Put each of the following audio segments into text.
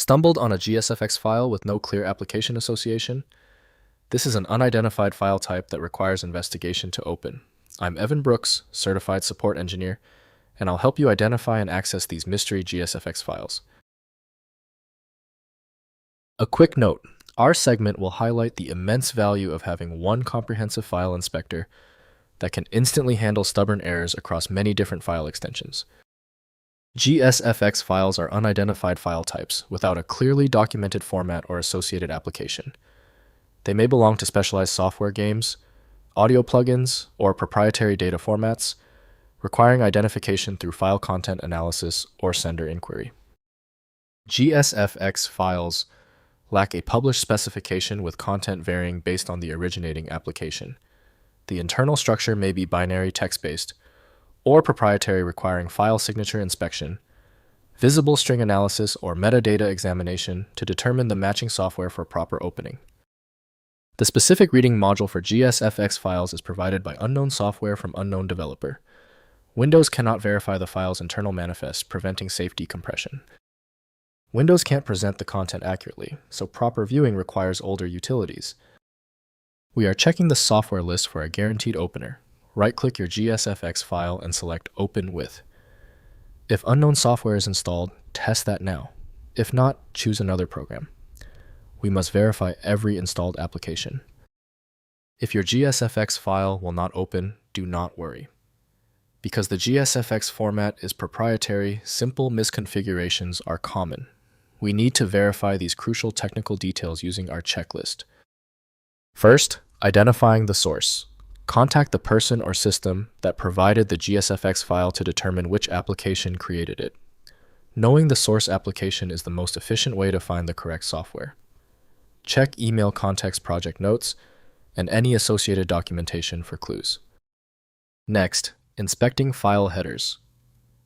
Stumbled on a GSFX file with no clear application association? This is an unidentified file type that requires investigation to open. I'm Evan Brooks, Certified Support Engineer, and I'll help you identify and access these mystery GSFX files. A quick note, our segment will highlight the immense value of having one comprehensive file inspector that can instantly handle stubborn errors across many different file extensions. GSFX files are unidentified file types without a clearly documented format or associated application. They may belong to specialized software games, audio plugins, or proprietary data formats, requiring identification through file content analysis or sender inquiry. GSFX files lack a published specification with content varying based on the originating application. The internal structure may be binary text-based, or proprietary requiring file signature inspection, visible string analysis, or metadata examination to determine the matching software for proper opening. The specific reading module for GSFX files is provided by unknown software from unknown developer. Windows cannot verify the file's internal manifest, preventing safe decompression. Windows can't present the content accurately, so proper viewing requires older utilities. We are checking the software list for a guaranteed opener. Right-click your GSFX file and select Open With. If unknown software is installed, test that now. If not, choose another program. We must verify every installed application. If your GSFX file will not open, do not worry. Because the GSFX format is proprietary, simple misconfigurations are common. We need to verify these crucial technical details using our checklist. First, identifying the source. Contact the person or system that provided the GSFX file to determine which application created it. Knowing the source application is the most efficient way to find the correct software. Check email context project notes and any associated documentation for clues. Next, inspecting file headers.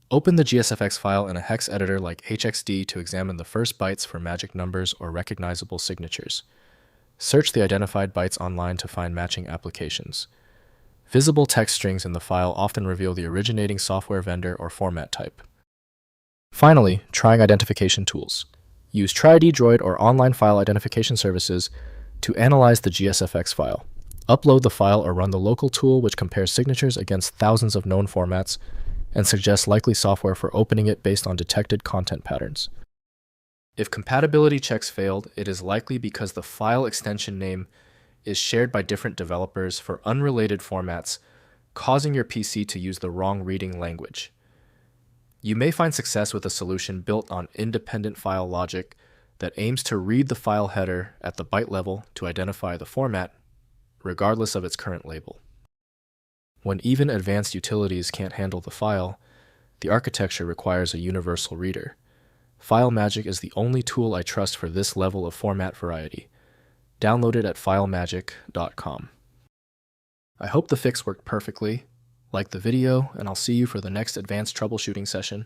Open the GSFX file in a hex editor like HXD to examine the first bytes for magic numbers or recognizable signatures. Search the identified bytes online to find matching applications. Visible text strings in the file often reveal the originating software vendor or format type. Finally, trying identification tools. Use TryID-Droid or online file identification services to analyze the GSFX file. Upload the file or run the local tool which compares signatures against thousands of known formats and suggests likely software for opening it based on detected content patterns. If compatibility checks failed, it is likely because the file extension name is shared by different developers for unrelated formats, causing your PC to use the wrong reading language. You may find success with a solution built on independent file logic that aims to read the file header at the byte level to identify the format, regardless of its current label. When even advanced utilities can't handle the file, the architecture requires a universal reader. FileMagick is the only tool I trust for this level of format variety. Download it at filemagick.com. I hope the fix worked perfectly. Like the video, and I'll see you for the next advanced troubleshooting session.